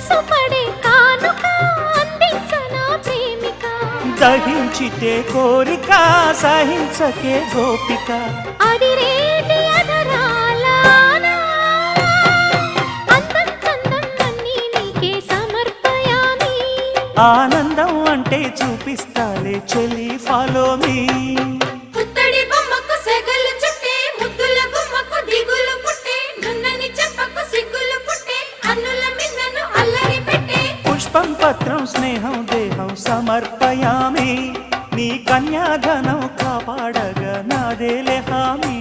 మనసు పడే కానుక అందించనా ప్రేమిక దహించితే కోరిక సహించకే గోపిక అడిరేటి అధరాల అందం చందం అన్నీ నీకే సమర్పయామి ఆనందం అంటే చూపిస్తాలే చెలి ఫాలో మీ పుత్తడి బొమ్మకు సెగలు చుట్టే ముద్దుల బొమ్మకు దిగులు పుట్టే నున్నని చెప్పకు సిగ్గులు పుట్టే అన్నుల మిన్నను అల్లరి పెట్టే పుష్పం పత్రం స్నేహం దేహం సమర్పయామి నీ కన్యాధనం కాపాడగా నాదేలే హామీ